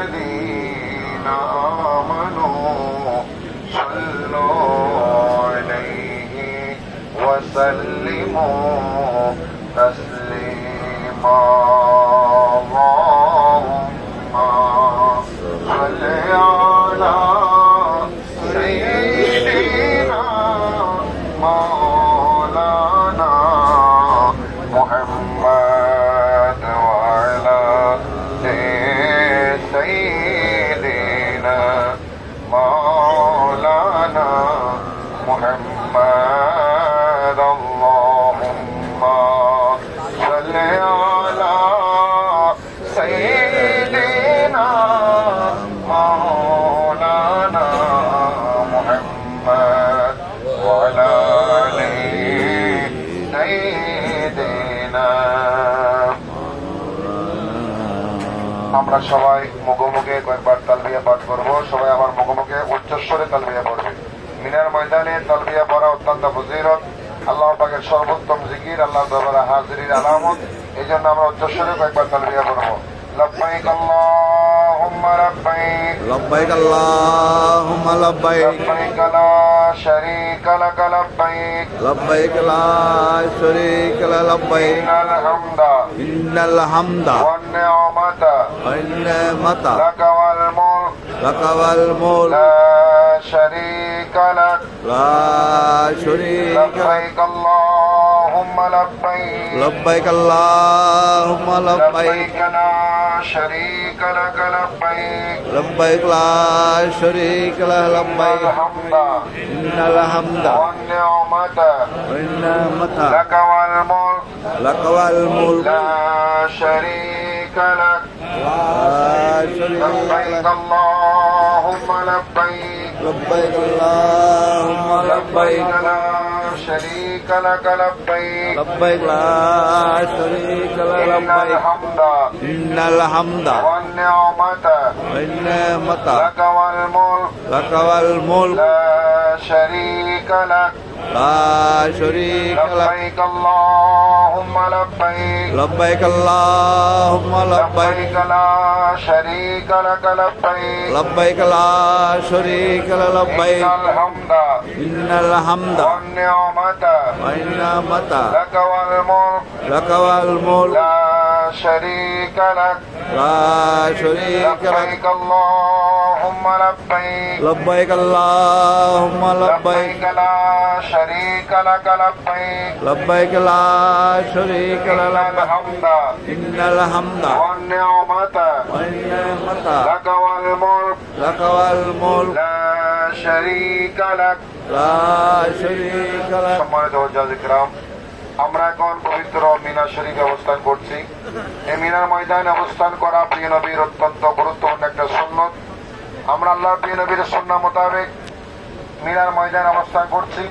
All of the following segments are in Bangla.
الذين آمنوا صلوا عليه وسلموا تسليما اللهم صل على سيدنا مولانا محمد وعلى سيدنا مولانا محمد اللهم صل على سيدنا مولانا محمد وعلى سيدنا আমরা সবাই মুখোমুখি কয়েকবার তালবিয়া পাঠ করব। সবাই আমার মুখোমুখি উচ্চস্বরে তালবিয়া পড়বে। মিনার ময়দানে তালবিয়া পড়া অত্যন্ত ফজিলত, আল্লাহ পাকের সর্বোত্তম জিকির, আল্লাহ দরবারে হাজিরির আলামত। এই জন্য আমরা উচ্চস্বরে কয়েকবার তালবিয়া পড়ব। লব্বাইক আল্লাহুম্মা লব্বাইক লব্বাইক আল্লাহুম্মা লব্বাইক লব্বাইক লা শারীকা লাক লব্বাইক লব্বাইক লা শারীকা লাক লব্বাইক ইন্নাল হামদা ওয়ান নি'মাতা ওয়ান নি'মাতা লাকা ওয়াল মুলক লা শারীকা লাক লা শারীকা লব্বাইক আল্লাহুম্মা লব্বাইক লব্বাইক আল্লাহুম্মা লব্বাইক লা শারীকা লাক লব্বাইক লব্বাইক লা শারীকা লাক লব্বাইক ইন্নাল হামদা ওয়ান নি'মাতা ওয়ান নি'মাতা লাকা ওয়াল মুলক লা শারীকা লাক لبيك اللهم لبيك لبيك اللهم لبيك لبيك لا شريك لك لبيك لبيك لا شريك لك إن لبيك الحمد إن الحمد والنعمة والنعمة لك والملك لك والملك لا شريك لك لا شريك لك لبيك اللهم لبيك لبيك اللهم لبيك لبيك لا شريك لك لبيك لبيك لا شريك لك لبيك إن الحمد إن الحمد والنعمة والنعمة لك والملك لك والملك لا شريك لك لا شريك لك لبيك اللهم لبيك لبيك اللهم لبيك لبيك لا شريك لك لبيك لبيك لا شريك إن لك الحمد إن الحمد والنعمة والنعمة لك والملك لك والملك لا شريك لك لا شريك لك সম্মানিত হজ্জাজ ইকরাম, আমরা এখন পবিত্র মিনা শরীফে অবস্থান করছি। এই মিনার ময়দানে অবস্থান করা প্রিয় নবীর অত্যন্ত গুরুত্বপূর্ণ একটা সুন্নত। আমরা আল্লাহর প্রিয় নবীর সুন্নাহ মোতাবেক মিনার ময়দানে অবস্থান করছি।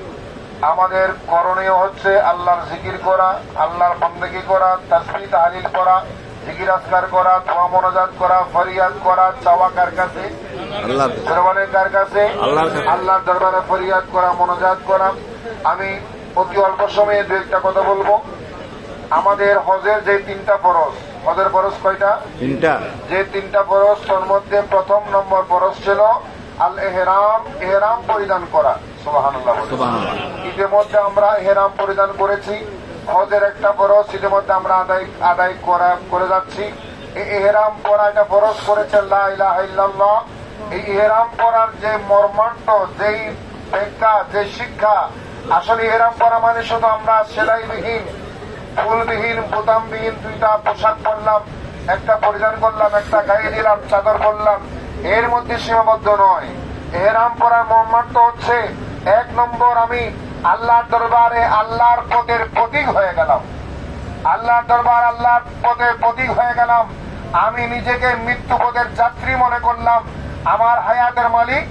আমাদের করণীয় হচ্ছে আল্লাহর জিকির করা, আল্লাহর বন্দেগী করা, তাসবিহ তাহলিল করা, জিকির আজকার করা, দোয়া মোনাজাত করা, ফরিয়াদ করা, চাওয়া কার কাছে? আল্লাহ দরবারে কার কাছে? আল্লাহর দরবারে ফরিয়াদ করা, মোনাজাত করা। আমি অতি অল্প সময়ে দু একটা কথা বলবো। আমাদের হজের যে তিনটা ফরজ, হজের ফরজ কয়টা? তিনটা। যে তিনটা ফরজ, তার মধ্যে প্রথম নম্বর ফরজ ছিল আল এহরাম, এহরাম পরিধান করা। সুবহানাল্লাহ। ইতিমধ্যে আমরা এহরাম পরিধান করেছি। হজের একটা ফরজ ইতিমধ্যে আমরা আদায় করে যাচ্ছি। এই এহরাম পরা এটা ফরজ করেছেন লা ইলাহা ইল্লাল্লাহ। এই এহরাম পরার যে মর্মার্থ, যেই ব্যাখ্যা, যে শিক্ষা, আসলে এহরাম পরা মানে শুধু আমরা সেলাইবিহীন, ফুলবিহীন, বোতামবিহীন দুইটা পোশাক পরলাম, একটা পরিধান করলাম, একটা গায়ে দিলাম, চাদর পরলাম, এর মধ্যে সীমাবদ্ধ নয়। এহরাম পরার মর্মার্থ হচ্ছে, এক নম্বর, আমি আল্লাহর দরবারে আল্লাহর পদের প্রতীক হয়ে গেলাম। আল্লাহর দরবার আল্লাহর পদের প্রতীক হয়ে গেলাম। আমি নিজেকে মৃত্যু পদের যাত্রী মনে করলাম। আমার হায়াতের মালিক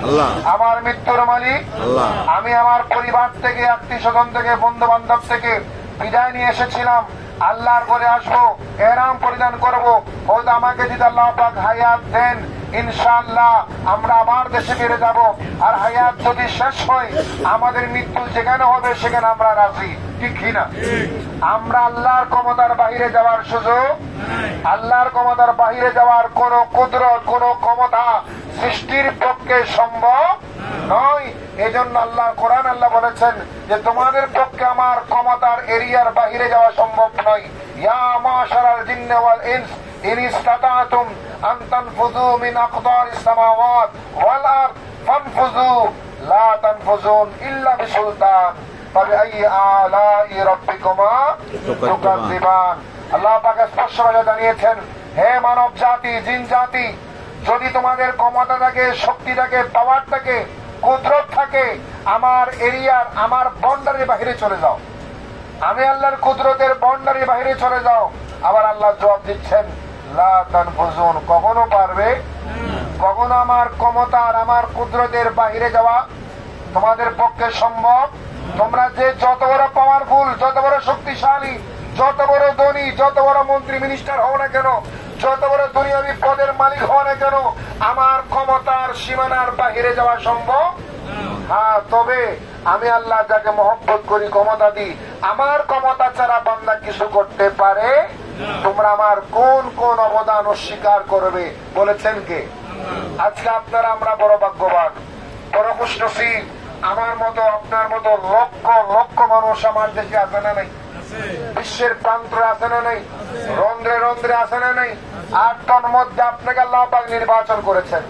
আল্লাহ, আমার মৃত্যুর মালিক আল্লাহ। আমি আমার পরিবার থেকে, আত্মীয় স্বজন থেকে, বন্ধু বান্ধব থেকে বিদায় নিয়ে এসেছিলাম। আল্লাহর ঘরে আসবো, এহরাম পরিধান করবো। হয়তো আমাকে যদি আল্লাহ পাক হায়াত দেন, ইনশাআল্লাহ আমরা আবার দেশে ফিরে যাব। আর হায়াত যদি শেষ হয়, আমাদের মৃত্যু যেখানে হবে সেখানে আমরা রাজি, ঠিক কিনা? আমরা আল্লাহর ক্ষমতার বাহিরে যাওয়ার সুযোগ, আল্লাহর ক্ষমতার বাহিরে যাওয়ার কোন কুদরত, কোন ক্ষমতা সৃষ্টির পক্ষে সম্ভব নয়। এজন্য আল্লাহ কোরআন আল্লাহ বলেছেন যে তোমাদের পক্ষে আমার ক্ষমতার এরিয়ার বাহিরে যাওয়া সম্ভব নয়। ইয়া মাশারাল জিন্নি ওয়াল ইনস ইন ইসতাতাতুম আন তানফুযু মিন আকদারিস সামাওয়াত ওয়াল আরদ ফানফুযু লা তানফুযুন ইল্লা বিসুলতান ফাবিআইয়ি আলাই রাব্বিকুমা তুকাযযিবান। আল্লাহ পাক স্পষ্টভাবে জানিয়েছেন, হে মানব জাতি, জিন জাতি, যদি তোমাদের ক্ষমতা থাকে, শক্তি থাকে, পাওয়ার থাকে, কুদরত থাকে, আমার এরিয়ার, আমার বাউন্ডারির বাহিরে চলে যাও। আমি আল্লাহর কুদরতের বাউন্ডারির বাহিরে চলে যাও। আবার আল্লাহ জবাব দিচ্ছেন, লা তানফুযুন, কখনো পারবে, কখনো আমার ক্ষমতার, আমার কুদরতের বাহিরে যাওয়া তোমাদের পক্ষে সম্ভব? তোমরা যে যত বড় পাওয়ারফুল, যত বড় শক্তিশালী, যত বড় ধনী, যত বড় মন্ত্রী মিনিস্টার হও না কেন, যত বড় দুনিয়াবি পদের মালিক হও না কেন, আমার ক্ষমতার সীমানার বাহিরে যাওয়া সম্ভব? হ্যাঁ, তবে আমি আল্লাহ যাকে মহব্বত করি, ক্ষমতা দিই, আমার ক্ষমতা ছাড়া বান্দা কিছু করতে পারে? তোমরা আমার কোন কোন অবদান অস্বীকার করবে? বলেছেন কে? আজকে আপনারা, আমরা বড় ভাগ্যবান, বড় খুশনসিব। আমার মতো, আপনার মতো লক্ষ লক্ষ মানুষ আমার দেশে আছে না নাই? বিশ্বের প্রান্তরে আছে না নাই? রন্ধ্রে রন্ধ্রে আছে না নাই? 8 টন মধ্যে আপনাকে আল্লাহ পাক নির্বাচন করেছেন,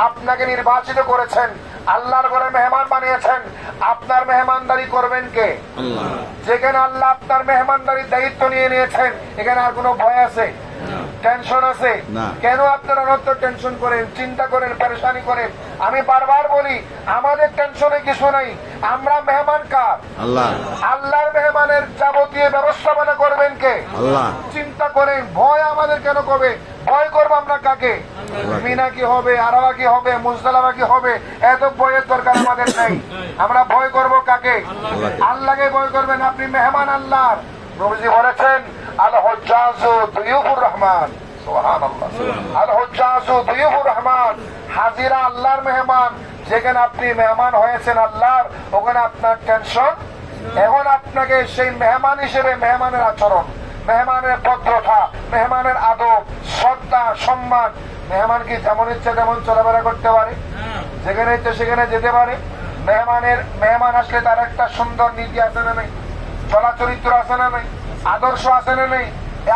আপনাকে নির্বাচিত করেছেন, আল্লাহর ঘরে মেহমান বানিয়েছেন। আপনার মেহমানদারি করবেন কে? যেখানে আল্লাহ আপনার মেহমানদারির দায়িত্ব নিয়ে নিয়েছেন, এখানে আর কোনো ভয় আছে? টেনশন আছে? কেন আপনারা অনর্থ টেনশন করেন, চিন্তা করেন, পরেশানি করেন? আমি বারবার বলি, আমাদের টেনশনে কিছু নাই। আমরা মেহমান কার? আল্লাহ। আল্লাহর মেহমানের যাবতীয় ব্যবস্থাপনা করবেন কে? আল্লাহ। চিন্তা করেন, ভয় আমাদের কেন করবে? ভয় করবো আমরা কাকে? মিনা কি হবে, আরাফা কি হবে, মুজদালিফা কি হবে, এত ভয়ের দরকার আমাদের নেই। আমরা ভয় করবো কাকে? আল্লাহকে ভয় করবেন। আপনি মেহমান আল্লাহর। নবীজি বলেছেন, আল হুজ্জাজু দুয়ুফুর রহমান। সুবহানাল্লাহ। আল হুজ্জাজু দুয়ুফুর রহমান, হাজিরা আল্লাহর মেহমান। যেখানে আপনি মেহমান হয়েছেন আল্লাহর, ওখানে আপনার টেনশন। এখন আপনাকে সেই মেহমান হিসেবে মেহমানের আচরণ, মেহমানের ভদ্রতা, মেহমানের আদব, শ্রদ্ধা, সম্মান। মেহমান কি যেমন ইচ্ছে তেমন চলাফেরা করতে পারে? যেখানে ইচ্ছে সেখানে যেতে পারে? মেহমান আসলে তার একটা সুন্দর নীতি আছে না নেই? চলাচরিত্র আছে না নেই? আদর্শ আছে না নেই?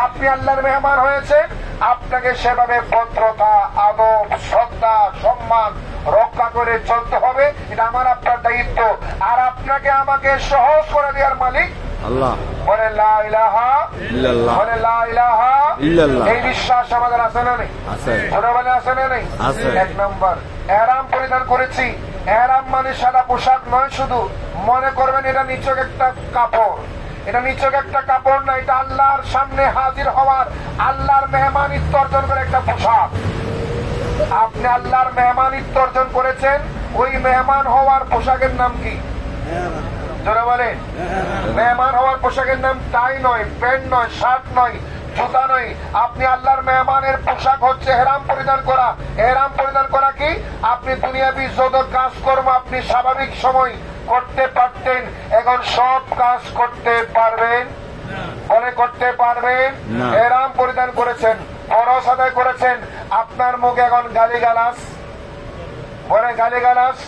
আপনি আল্লাহর মেহমান হয়েছেন, আপনাকে সেভাবে ভদ্রতা, আদব, শ্রদ্ধা, সম্মান রক্ষা করে চলতে হবে। এটা আমার আপনার দায়িত্ব। আর আপনাকে আমাকে সহজ করে দেওয়ার মালিক আল্লাহ। বলে লা ইলাহা ইল্লাল্লাহ, বলে লা ইলাহা ইল্লাল্লাহ। এই বিশ্বাস আমাদের আছে না নেই? আছে। ওরা বলে আছে না নেই? আছে। 1 নম্বর, ইহরাম পরিধান করেছি। ইহরাম মানে সাদা পোশাক নয় শুধু। মনে করবেন এটা নিছক একটা কাপড়। এটা নিছক একটা কাপড় না, এটা আল্লাহর সামনে হাজির হওয়ার, আল্লাহর মেহমানিত্ব অর্জন করে একটা পোশাক। আপনি আল্লাহর মেহমানিত্ব অর্জন করেছেন, ওই মেহমান হওয়ার পোশাকের নাম কি? যারা বলেন, মেহমান হওয়ার পোশাকের নাম টাই নয়, প্যান্ট নয়, শার্ট নয়, জুতা নয়। আপনি আল্লাহর মেহমানের পোশাক হচ্ছে ইহরাম পরিধান করা। ইহরাম পরিধান করা কি? আপনি দুনিয়াবি যত কাজকর্ম আপনি স্বাভাবিক সময় করতে পারতেন, এখন সব কাজ করতে পারবেন? বলে করতে পারবেন? ইহরাম পরিধান করেছেন, ফরজ আদায় করেছেন, আপনার মুখে এখন গালিগালাজ, বলে গালিগালাজ,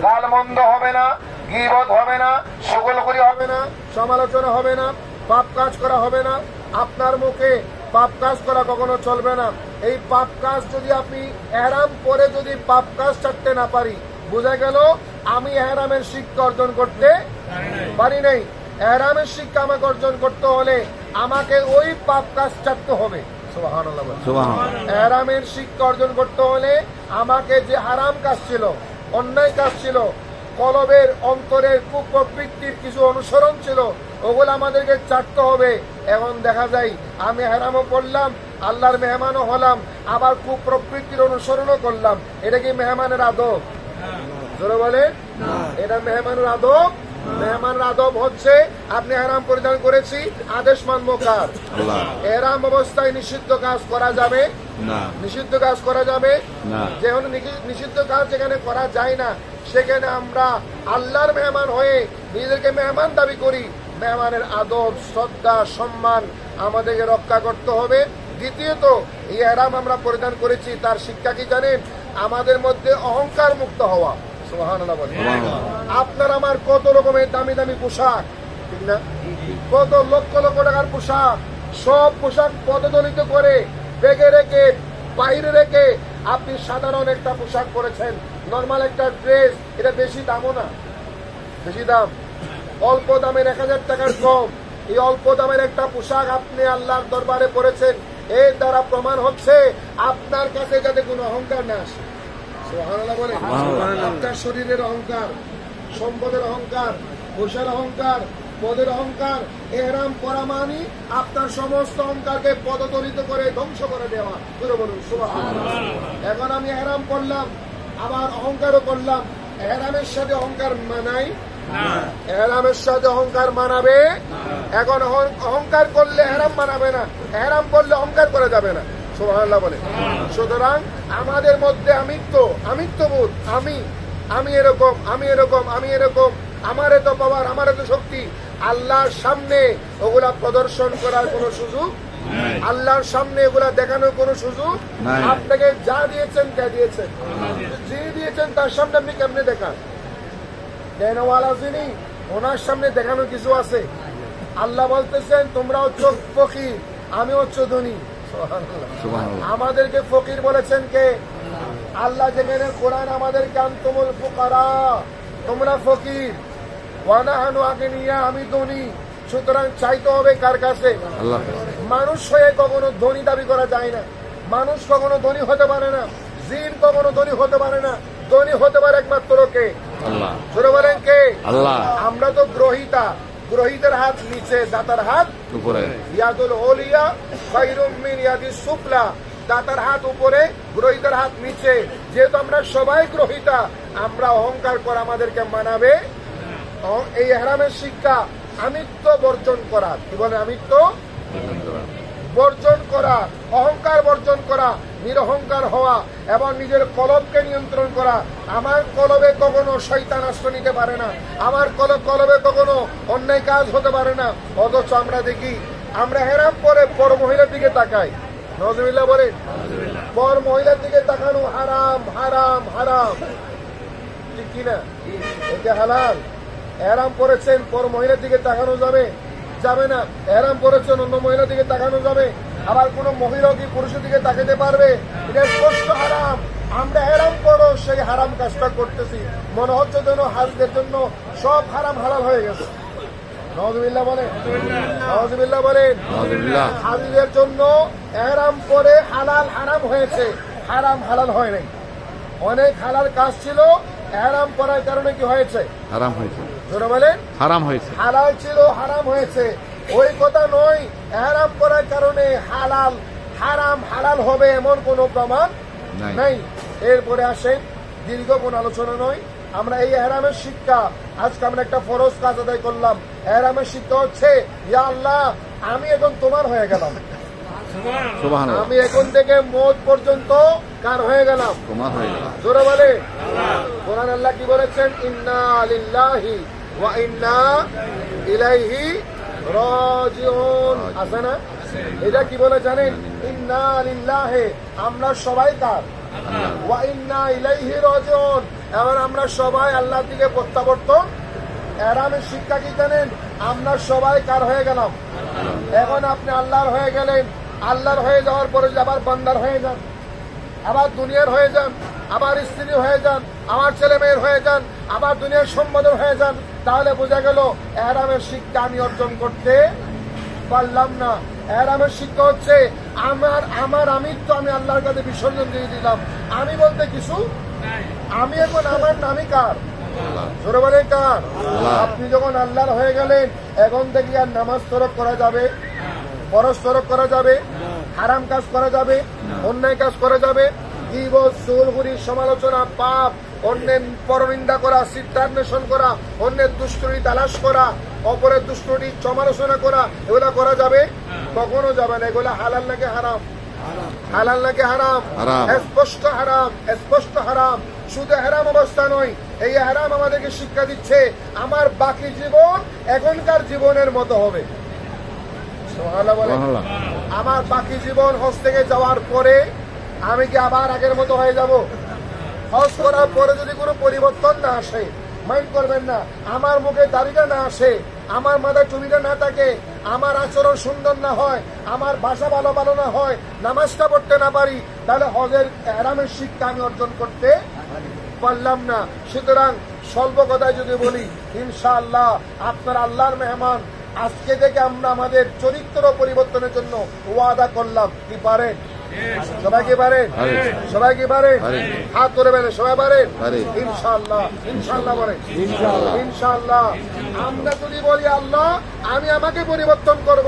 গালমন্দ হবে না, গীবত হবে না, শুগলখুরি হবে না, সমালোচনা হবে না, পাপ কাজ করা হবে না। আপনার মুখে পাপ কাজ করা কখনো চলবে না। এই পাপ কাজ যদি আপনি ইহরাম পরে যদি পাপ কাজ ছাড়তে না পারি, বোঝা গেল আমি ইহরামের শিক্ষা অর্জন করতে পারি নাই। ইহরামের শিক্ষা আমাকে অর্জন করতে হলে আমাকে ওই পাপ কাজ ছাড়তে হবে। সুবহানাল্লাহ। ইহরামের শিক্ষা অর্জন করতে হলে আমাকে যে হারাম কাজ ছিল, অন্যায় কাজ ছিল, কলবের অন্তরের কুপ্রবৃত্তির কিছু অনুসরণ ছিল, ওগুলো আমাদেরকে ছাড়তে হবে। এখন দেখা যায় আমি ইহরামও পড়লাম, আল্লাহর মেহমানও হলাম, আবার কুপ্রবৃত্তির অনুসরণও করলাম। এটা কি মেহমানের আদব? জোরে বলে, এটা মেহমানের আদব? মেহমানের আদব হচ্ছে আপনি ইহরাম পরিধান করেছি, আদেশ মানব কার? ইহরাম অবস্থায় নিষিদ্ধ কাজ করা যাবে না নিষিদ্ধ কাজ করা যাবে না যেখানে নিষিদ্ধ কাজ যেখানে করা যায় না সেখানে আমরা আল্লাহর মেহমান হয়ে নিজেদেরকে মেহমান দাবি করি। মেহমানের আদব শ্রদ্ধা সম্মান আমাদেরকে রক্ষা করতে হবে। দ্বিতীয়ত এই ইহরাম আমরা পরিধান করেছি, তার শিক্ষা কি জানেন? আমাদের মধ্যে অহংকার মুক্ত হওয়া। সুবহানাল্লাহ বলেন। আপনার আমার কত রকমের দামি দামি পোশাক, ঠিক না? কত লক্ষ লক্ষ টাকার পোশাক, সব পোশাক পদদলিত করে ব্যাগে রেখে বাইরে রেখে আপনি সাধারণ একটা পোশাক পরেছেন, নর্মাল একটা ড্রেস, এটা বেশি দামও না, বেশি দাম, অল্প দামের 1000 টাকার কম। এই অল্প দামের একটা পোশাক আপনি আল্লাহর দরবারে পরেছেন, এর দ্বারা প্রমাণ হচ্ছে আপনার কাছে যাতে কোনো অহংকার না আসে। সুবহানাল্লাহ বলে। আপনার শরীরের অহংকার, সম্পদের অহংকার, পয়সার অহংকার, পদের অহংকার, ইহরাম পরা মানে আপনার সমস্ত অহংকারকে পদদলিত করে ধ্বংস করে দেওয়া। বলুন সুবহানাল্লাহ। এখন আমি ইহরাম করলাম, আবার অহংকারও করলাম, ইহরামের সাথে অহংকার মানাই? ইহরামের সাথে অহংকার মানাবে। এখন অহংকার করলে ইহরাম মানাবে না, ইহরাম করলে অহংকার করা যাবে না। সুবহানাল্লাহ বলে। সুতরাং আমাদের মধ্যে আমিত্ববোধ, আমি এরকম, আমি এরকম, আমি এরকম, আমার এত পাওয়ার, আমার এত শক্তি, আল্লাহর সামনে ওগুলা প্রদর্শন করার কোনো সুযোগ, আল্লাহর সামনে এগুলা দেখানোর কোনো সুযোগ আপনাকে যা দিয়েছেন তা দিয়েছেন, যে দিয়েছেন তার সামনে আপনি কেমনে দেখান? দেনওয়ালা যিনি, ওনার সামনে দেখানোর কিছু আছে? আল্লাহ বলতেছেন তোমরা হচ্ছ ফকির, আমি হচ্ছ ধনী। আমাদেরকে ফকির বলেছেন কে? আল্লাহ যেখানে কোরআন আমাদেরকে আনতুমুল ফুকারা, তোমরা ফকির, ওয়া নাহনু আগনিয়া, আমি ধনী। সুতরাং চাইতে হবে কার কাছে? আল্লাহ। মানুষ হয়ে কখনো ধনী দাবি করা যায় না, মানুষ কখনো ধনী হতে পারে না, জিন কখনো ধনী হতে পারে না। ধনী হতে পারে একমাত্র কে? আল্লাহ। জোরে বলেন কে? আল্লাহ। আমরা তো গ্রহিতা, গ্রহিতের হাত নিচে, দাতার হাত উপরে। ইয়াদুল ওলিয়া খায়রুম মিন ইয়াদিস সুফলা, দাতার হাত উপরে, গ্রহিতের হাত নিচে। যেহেতু আমরা সবাই গ্রহিতা, আমরা অহংকার করা আমাদেরকে মানাবে। এই ইহরামের শিক্ষা আমিত্ব বর্জন করা। কি বলে? আমিত্ব বর্জন করা, অহংকার বর্জন করা, নিরহংকার হওয়া এবং নিজের কলবকে নিয়ন্ত্রণ করা। আমার কলবে কখনো শয়তান আশ্রয় নিতে পারে না, আমার কলবে কখনো অন্যায় কাজ হতে পারে না। অথচ আমরা দেখি, আমরা ইহরাম পরে পর মহিলার দিকে তাকাই। নাউযুবিল্লাহ বলেন। পর মহিলার দিকে তাকানো হারাম, হারাম, হারাম, ঠিক কিনা? এটা হালাল? ইহরাম পরেছেন, পর মহিলার দিকে তাকানো যাবে? যাবে না। ইহরাম পরেছেন, অন্য মহিলার দিকে তাকানো যাবে? আবার কোন মহিলা কি পুরুষের দিকে তাকাতে পারবে? এটা স্পষ্ট হারাম। আমরা ইহরাম পরও সেই হারাম কাজটা করতেছি, মনে হচ্ছে যেন হাজদের জন্য সব হারাম হালাল হয়ে গেছে। নাউযুবিল্লাহ বলেন, নাউযুবিল্লাহ বলেন। হাজীদের জন্য ইহরাম পরে হালাল হারাম হয়েছে, হারাম হালাল হয় নাই। অনেক হালাল কাজ ছিল, ইহরাম পরার কারণে কি হয়েছে? হারাম হয়েছে। জোরে বলেন, হারাম হয়েছে। হালাল ছিল, হারাম হয়েছে। ওই কথা নয়, ইহরাম পরার কারণে হালাল হারাম হালাল হবে এমন কোন প্রমাণ নাই। এরপরে আসেন, দীর্ঘ কোন আলোচনা নয়, আমরা এই ইহরামের শিক্ষা, আজকে আমরা একটা ফরজ কাজ আদায় করলাম। ইহরামের শিক্ষা হচ্ছে, ইয়া আল্লাহ, আমি এখন তোমার হয়ে গেলাম, আমি এখন থেকে মওত পর্যন্ত কার হয়ে গেলাম? তোমার হয়ে গেলাম। জোরে বলে। কোরআন আল্লাহ কি বলেছেন? ইন্না লিল্লাহি ওয়া ইন্না ইলাইহি রাজিউন। আছে না? এটা কি বলে জানেন? ইন্না লিল্লাহি, আমরা সবাই কার? ওয়া ইন্না ইলাইহি রাজিউন, এবং আমরা সবাই আল্লাহর দিকে প্রত্যাবর্তন। ইহরামের শিক্ষা কি জানেন? আমরা সবাই কার হয়ে গেলাম? এখন আপনি আল্লাহর হয়ে গেলেন, আল্লাহর হয়ে যাওয়ার পরে আবার বান্দার হয়ে যান, আবার দুনিয়ার হয়ে যান, আবার স্ত্রী হয়ে যান, আমার ছেলে মেয়ের হয়ে যান, আবার দুনিয়ার সম্বোধন হয়ে যান, তাহলে বোঝা গেল ইহরামের শিক্ষা আমি অর্জন করতে পারলাম না। ইহরামের শিক্ষা হচ্ছে আমার আমিত্ব আমি আল্লাহর কাছে বিসর্জন দিয়ে দিলাম। আমি বলতে কিছু, আমি এখন আমার নামই কার? জোরে বলে কার? আপনি যখন আল্লাহর হয়ে গেলেন, এখন থেকে আর নামাজ তরক করা যাবে, ফরজ তরক করা যাবে, হারাম কাজ করা যাবে, অন্যায় কাজ করা যাবে, গীবত, চুগলি, সমালোচনা, পাপ, অন্যের পরনিন্দা করা, চিত্তান্বেষণ করা, অন্যের দুষ্কৃতি তালাশ করা, অপরের দুষ্কৃতি সমালোচনা করা, এগুলা করা যাবে? কখনো যাবে না। এগুলা হালাল নাকি হারাম? হালাল নাকি হারাম? হারাম। স্পষ্ট হারাম, স্পষ্ট হারাম। শুধু হারাম অবস্থা নয়, এই হারাম আমাদেরকে শিক্ষা দিচ্ছে আমার বাকি জীবন এখনকার জীবনের মতো হবে। সুবহানাল্লাহ বলেন। সুবহানাল্লাহ। আমার বাকি জীবন হজ থেকে যাওয়ার পরে আমি কি আবার আগের মতো হয়ে যাব? হজ করার পরে যদি কোনো পরিবর্তন না আসে, মাইন্ড করবেন না, আমার মুখে দাড়িটা না আসে, আমার মাথায় টুপিটা না থাকে, আমার আচরণ সুন্দর না হয়, আমার ভাষা ভালো ভালো না হয়, নামাজটা পড়তে না পারি, তাহলে হজের হারামের শিক্ষা আমি অর্জন করতে পারলাম না। সুতরাং স্বল্প কথায় যদি বলি, ইনশাআল্লাহ আপনার আল্লাহর মেহমান, আজকে থেকে আমরা আমাদের চরিত্র পরিবর্তনের জন্য ওয়াদা করলাম। কি পারেন? সবাই কি পারেন? সবাই কি পারেন? হাত ধরে বলেন, সবাই পারেন? ইনশাআল্লাহ। ইনশাআল্লাহ বলেন, ইনশাআল্লাহ। আমরা যদি বলি আল্লাহ আমি আমাকে পরিবর্তন করব,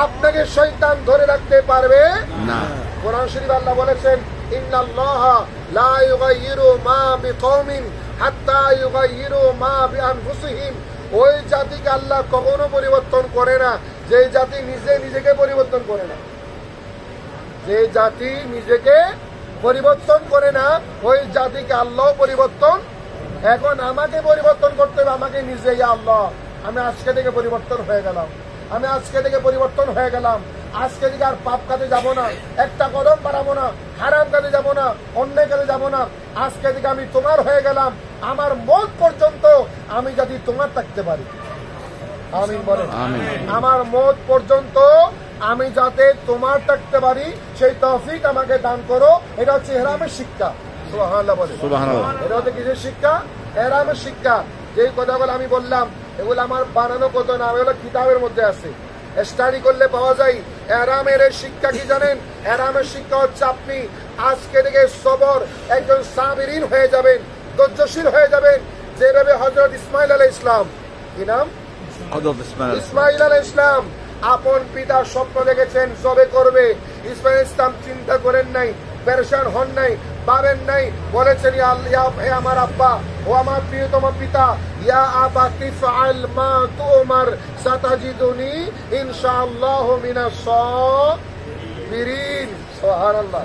আপনাকে শয়তান ধরে রাখতে পারবে না। কোরআন শরীফ আল্লাহ বলেছেন, ইন্নাল্লাহা লা ইউগাইয়িরু মা বিকওমিন হাত্তা ইউগাইয়িরু মা বিআনফুসিহিম। ওই জাতিকে আল্লাহ কখনো পরিবর্তন করে না যে জাতি নিজেকে পরিবর্তন করে না। যে জাতি নিজেকে পরিবর্তন করে না, ওই জাতিকে আল্লাহ পরিবর্তন। এখন আমাকে পরিবর্তন করতে হবে, আমাকে নিজেই। আল্লাহ আমি আজকে থেকে পরিবর্তন হয়ে গেলাম, আমি আজকে থেকে পরিবর্তন হয়ে গেলাম। আজকে থেকে আর পাপ কাজে যাব না, একটা কদম বাড়াবো না, হারাম কাজে যাব না, অন্যায় কাজে যাব না। আজকে থেকে আমি তোমার হয়ে গেলাম, আমার মত পর্যন্ত আমি যাতে তোমার থাকতে পারি। আমিন বলেন। আমার মত পর্যন্ত আমি যাতে তোমার থাকতে পারি সেই তৌফিক আমাকে দান করো। এটা হচ্ছে ইহরামের শিক্ষা। সুবহানাল্লাহ বলেন। সুবহানাল্লাহ। এটা হচ্ছে কিসের শিক্ষা? ইহরামের শিক্ষা। যেই কথাগুলো আমি বললাম এগুলো আমার বানানো কথা না, এগুলো কিতাবের মধ্যে আছে, স্টাডি করলে পাওয়া যায়। ইহরামের শিক্ষা কি জানেন? ইহরামের শিক্ষা হচ্ছে আপনি আজকে থেকে সবর, একজন সাবিরিন হয়ে যাবেন, ধৈর্যশীল হয়ে যাবেন, যেভাবে হযরত ইসমাঈল আলাইহিস সালাম, কি নাম? ইসমাঈল আলাইহিস সালাম আপন পিতার স্বপ্ন দেখেছেন জবে করবে। ইসমাঈল ইসলাম চিন্তা করেন নাই, পেরেশান হন নাই, ভাবেন নাই, বলেছেন হে আমার আব্বা, ও আমার প্রিয়তম পিতা, ইয়া আবা তিফআল মা তুমার সাতাজিদুনি ইনশাআল্লাহু মিনাস সাবিরিন। সুবহানাল্লাহ।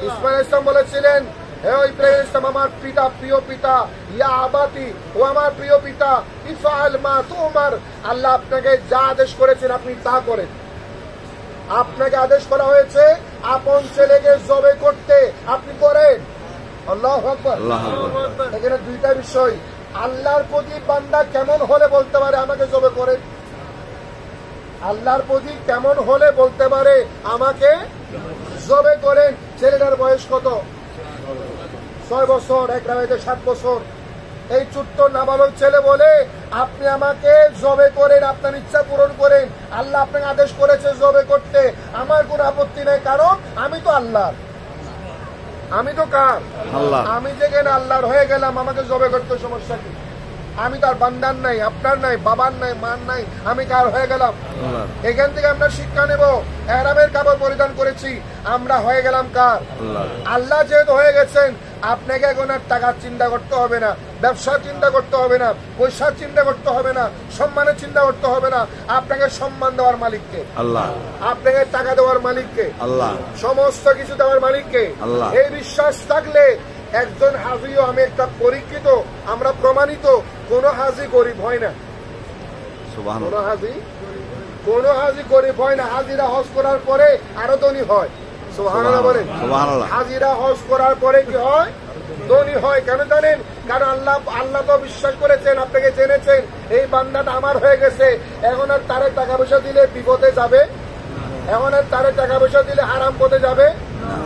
ইসমাঈল ইসলাম বলেছিলেন, হে ইব্রাহিম ইসলাম আমার পিতা, প্রিয় পিতা, ইয়া আবাতি, ও আমার প্রিয় পিতা, ইফআল মা তুমার, আল্লাহ আপনাকে যা আদেশ করেছেন আপনি তা করেন। আপনাকে আদেশ করা হয়েছে আপন ছেলেকে জবে করতে, আপনি করেন। আল্লাহু আকবার। এখানে দুইটা বিষয়। আল্লাহর প্রতি বান্দা কেমন হলে বলতে পারে আমাকে জবে করেন? আল্লাহর প্রতি কেমন হলে বলতে পারে আমাকে জবে করেন? ছেলেটার বয়স কত? 6 বছর, এক রাতে 7 বছর। এই ছোট্ট নাবালক ছেলে বলে আপনি আমাকে জবে করেন, আপনার ইচ্ছা পূরণ করেন। আল্লাহ আপনাকে আদেশ করেছে জবে করতে, আমার কোনো আপত্তি নেই, কারণ আমি তো আল্লাহর। আমি তো কার? আল্লাহ। আমি যেখানে আল্লাহর হয়ে গেলাম, আমাকে জবে করতে সমস্যা কি? আমি তো আর বান্দার নাই, আপনার নাই, বাবার নাই, মার নাই, আমি কার হয়ে গেলাম? এখান থেকে আমরা শিক্ষা নেব। ইহরামের কাপড় পরিধান করেছি, আমরা হয়ে গেলাম কার? আল্লাহ। যেহেতু হয়ে গেছেন, আপনাকে এখন আর টাকার চিন্তা করতে হবে না, ব্যবসার চিন্তা করতে হবে না, পয়সার চিন্তা করতে হবে না, সম্মানের চিন্তা করতে হবে না। আপনাকে সম্মান দেওয়ার মালিককে আল্লাহ, আপনাকে টাকা দেওয়ার মালিককে আল্লাহ, সমস্ত কিছু দেওয়ার মালিককে আল্লাহ। এই বিশ্বাস থাকলে একজন হাজিও, আমি একটা পরীক্ষিত, আমরা প্রমাণিত, কোন হাজি গরিব হয় না। কোন হাজি গরিব হয় না। হাজিরা হজ করার পরে আরো ধনী হয়। সুবহানাল্লাহ বলেন। হাজিরা হজ করার পরে কি হয়? ধনী হয়। কেন জানেন? কারণ আল্লাহ তো বিশ্বাস করেছেন, আপনাকে জেনেছেন, এই বান্দাটা আমার হয়ে গেছে, এখন আর তারে টাকা পয়সা দিলে বিপদে যাবে, এখন আর তারে টাকা পয়সা দিলে হারাম পথে যাবে,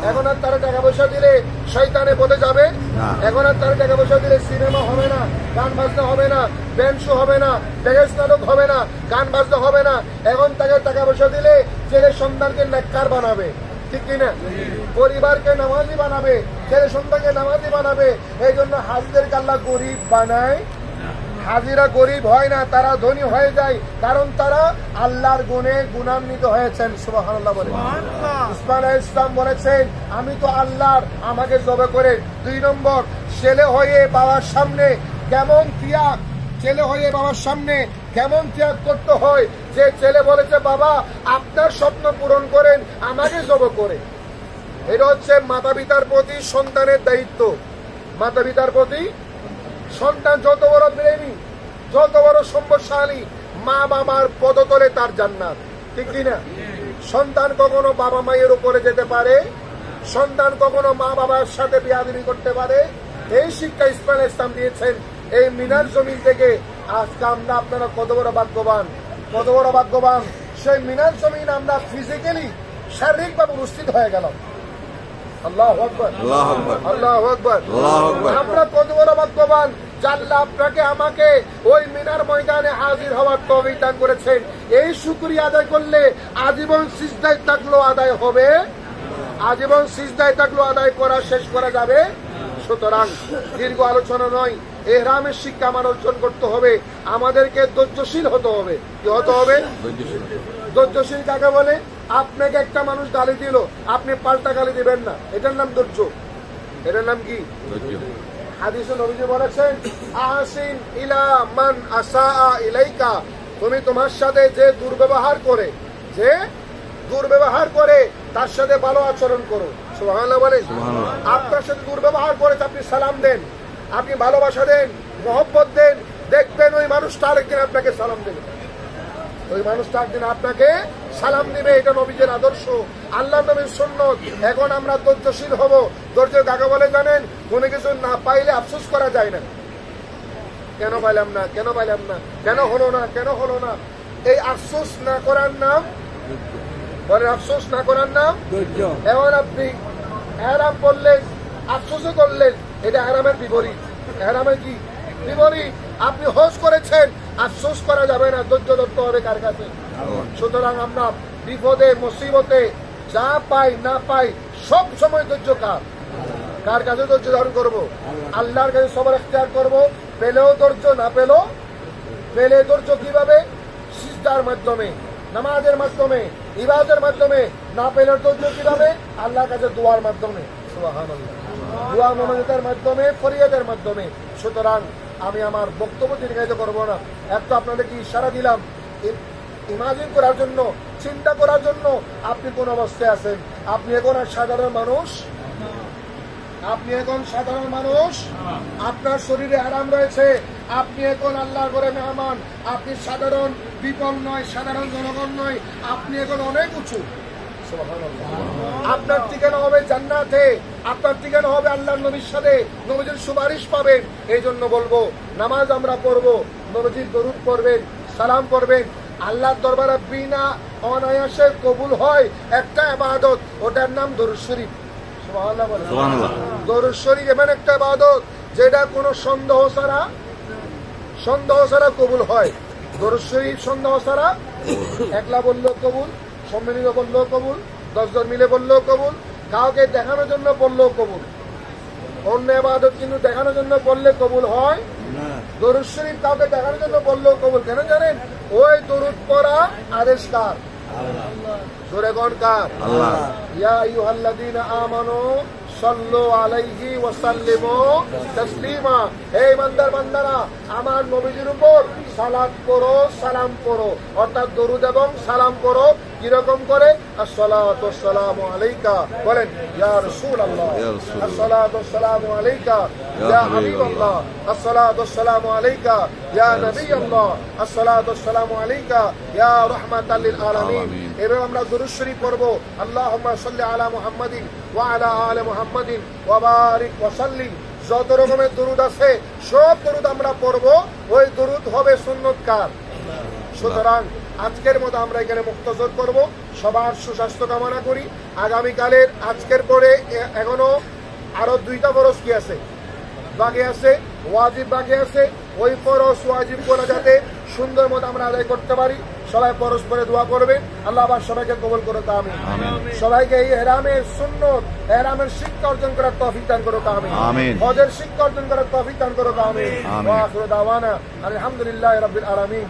এখন আর তারা টাকা পয়সা দিলে শয়তানের পথে যাবে, এখন আর তারা টাকা পয়সা দিলে সিনেমা হবে না, গান বাজনা হবে না, ব্যান্ড শো হবে না, ড্যান্স নাটক হবে না, গান বাজনা হবে না। এখন তাকে টাকা পয়সা দিলে ছেলে সন্তানকে নেককার বানাবে, ঠিক কিনা? পরিবারকে নামাজি বানাবে, ছেলে সন্তানকে নামাজি বানাবে। এই জন্য হাজিদেরকে আল্লাহ গরিব বানায়। হাজিরা গরিব হয় না, তারা ধনী হয়ে যায়, কারণ তারা আল্লাহর গুণে গুণান্বিত হয়েছেন। সুবহানাল্লাহ বলেন। ইসমাঈল আলাইহিস সালাম বলেছেন আমি তো আল্লাহর, আমাকে জবে করে। 2 নম্বর, ছেলে হয়ে বাবার সামনে কেমন ত্যাগ, ছেলে হয়ে বাবার সামনে কেমন ত্যাগ করতে হয়। যে ছেলে বলেছে বাবা আপনার স্বপ্ন পূরণ করেন, আমাকে জবে করে, এটা হচ্ছে মাতা পিতার প্রতি সন্তানের দায়িত্ব। মাতা পিতার প্রতি সন্তান যত বড় প্রেমী, যত বড় সম্পদশালী, মা বাবার পদতলে তার জান্নাত, ঠিক কিনা? সন্তান কখনো বাবা মায়ের উপরে যেতে পারে, সন্তান কখনো মা বাবার সাথে বিয়াদবি করতে পারে, এই শিক্ষা ইসলাম দিয়েছেন। এই মিনার জমিন থেকে আজকে আমরা আপনারা কত বড় ভাগ্যবান, কত বড় ভাগ্যবান। সেই মিনার জমিন আমরা ফিজিক্যালি শারীরিকভাবে উপস্থিত হয়ে গেলাম। আল্লাহু আকবার, আল্লাহু আকবার, আল্লাহু আকবার, আল্লাহু আকবার। আমরা কত বড় ভাগ্যবান যে আল্লাহ আপনাকে আমাকে ওই মিনার ময়দানে হাজির হওয়ার তৌফিক দান করেছেন। এই শুকরিয়া আদায় করলে আজীবন সিজদায় থাকলেও আদায় হবে, আজীবন সিজদায় থাকলেও আদায় করা শেষ করা যাবে। সুতরাং দীর্ঘ আলোচনা নয়, ইহরামের শিক্ষা আমার অর্জন করতে হবে। আমাদেরকে ধৈর্যশীল হতে হবে। কি হতে হবে? ধৈর্যশীল কাকে বলে? আপনাকে একটা মানুষ গালি দিল, আপনি পাল্টা গালি দিবেন না, এটার নাম ধৈর্য। এটার নাম কি? হাদিসে নবীজি বলেছেন, আহসিন ইলা মান আসাআ ইলাইকা, তুমি তোমার সাথে যে দুর্ব্যবহার করে, যে দুর্ব্যবহার করে তার সাথে ভালো আচরণ করো। সুবহানাল্লাহ বলেন। আপনার সাথে দুর্ব্যবহার করে আপনি সালাম দেন, আপনি ভালোবাসা দেন, মহব্বত দেন, দেখবেন ওই মানুষটা আরেকদিন আপনাকে সালাম দেবে, ওই মানুষটা একদিন আপনাকে সালাম দিবে। এটা নবীদের আদর্শ, আল্লাহ নবীর সুন্নত। এখন আমরা ধৈর্যশীল হব। ধৈর্য কাকে বলে জানেন? কোনো কিছু না পাইলে আফসোস করা যায় না, কেন পাইলাম না, কেন পাইলাম না, কেন হলো না, কেন হলো না। এই আফসোস না করার নাম, বলেন আফসোস না করার নাম ধৈর্য। এখন আপনি এহরাম করলেন, আফসোসও করলেন, এটা এহরামের বিপরীত। এহরামের কি বিপরীত? আপনি হজ করেছেন, আফসোস করা যাবে না, ধৈর্য ধরতে হবে কার কাছে? সুতরাং আমরা বিপদে মুসিবতে যা পাই না পাই সব সময় ধৈর্য কার কাছে ধৈর্য ধারণ করবো? আল্লাহর কাছে সবার ইখতিয়ার করবো। পেলেও ধৈর্য, না পেলে ধৈর্য কিভাবে? সিজদার মাধ্যমে, নামাজের মাধ্যমে, ইবাদতের মাধ্যমে। না পেলে ধৈর্য কিভাবে? আল্লাহর কাছে দোয়ার মাধ্যমে। সুবহানাল্লাহ, দোয়া মোনাজাতের মাধ্যমে, ফরিয়াদের মাধ্যমে। সুতরাং আমি আমার বক্তব্য দীর্ঘায়িত করবো না। একটু আপনাদেরকে ইশারা দিলাম ইমাজিন করার জন্য, চিন্তা করার জন্য। আপনি কোন অবস্থায় আছেন? আপনি এখন আর সাধারণ মানুষ, আপনি এখন সাধারণ মানুষ, আপনার শরীরে আরাম রয়েছে, আপনি এখন আল্লাহর ঘরে মেহমান। আপনি সাধারণ বিপল নয়, সাধারণ জনগণ নয়, আপনি এখন অনেক উঁচু। আপনার ঠিকানা হবে জান্নাতে, আপনার ঠিকানা হবে আল্লাহর নবীর সাথে, নবীজির সুপারিশ পাবেন। এই জন্য বলবো, নামাজ আমরা পড়বো, নবীজির দরুদ পড়বেন, সালাম করবেন। আল্লাহর দরবারে বিনা অনায়াসে কবুল হয় একটা ইবাদত, ওটার নাম দরুদ শরীফ। সুবহানাল্লাহ বলেন। দরুদ শরীফ এমন একটা ইবাদত যেটা কোনো সন্দেহ ছাড়া কবুল হয়। দরুদ শরীফ সন্দেহ ছাড়া, একলা বললেও কবুল, সম্মিলিত বললেও কবুল, 10 জন মিলে বললেও কবুল, কাউকে দেখানোর জন্য বললেও কবুল। অন্য ইবাদত কিন্তু দেখানোর জন্য বললে কবুল হয় না। দরুদ শরীফ কাউকে দেখানোর জন্য বললেও কবুল। কেন জানেন? ওই দরুদ পড়া আদেশ কার? জোরে কোন কার? আল্লাহ। ইয়া আইয়ুহাল্লাযীনা আমানু সাল্লু আলাইহি ওয়া সাল্লিমু তাসলিমা। হে ইমানদার বান্দারা, আমার নবীজির উপর সালাত করো, সালাম করো, অর্থাৎ দরুদ এবং সালাম করো। কিরকম করে? আসসালাতু ওয়াসসালামু আলাইকা, বলেন ইয়া রাসূলুল্লাহ, আসসালাতু ওয়াসসালামু আলাইকা ইয়া হাবিবাল্লাহ, আসসালাতু ওয়াসসালামু আলাইকা ইয়া নবিয়াল্লাহ, আসসালাতু ওয়াসসালামু আলাইকা ইয়া রাহমাতাল লিল আলামিন। এবার আমরা দরুদ শরীফ পড়বো। আল্লাহুম্মা সাল্লি আলা মুহাম্মাদিন ওয়া আলা আলি মুহাম্মাদিন ওয়া বারিক ওয়া সাল্লিম। যত রকমের দরুদ আছে সব দরুদ আমরা পড়বো। ওই দরুদ হবে সুন্নতকার। সুতরাং আজকের মতো আমরা এখানে মুক্তজর করব। সবার সুস্বাস্থ্য কামনা করি। আগামীকালের, আজকের পরে এখনো আরো 2টা ফরজ কি আছে বাকি আছে, ওয়াজিব বাকি আছে। ওই ফরজ ওয়াজিব গুলো যাতে সুন্দর মতো আমরা আদায় করতে পারি। সবাই পরস্পরে দোয়া করবেন। আল্লাহ আবার সবাইকে কবুল করুক, আমিন। সবাইকে এই ইহরামের সুন্নত, ইহরামের শিক্ষা অর্জন করার তৌফিক দান করুক, আমিন। হজের শিক্ষা অর্জন করার তৌফিক দান করুক, আমিন। ওয়া আখিরু দাওয়ানা আলহামদুলিল্লাহি রাব্বিল আলামিন।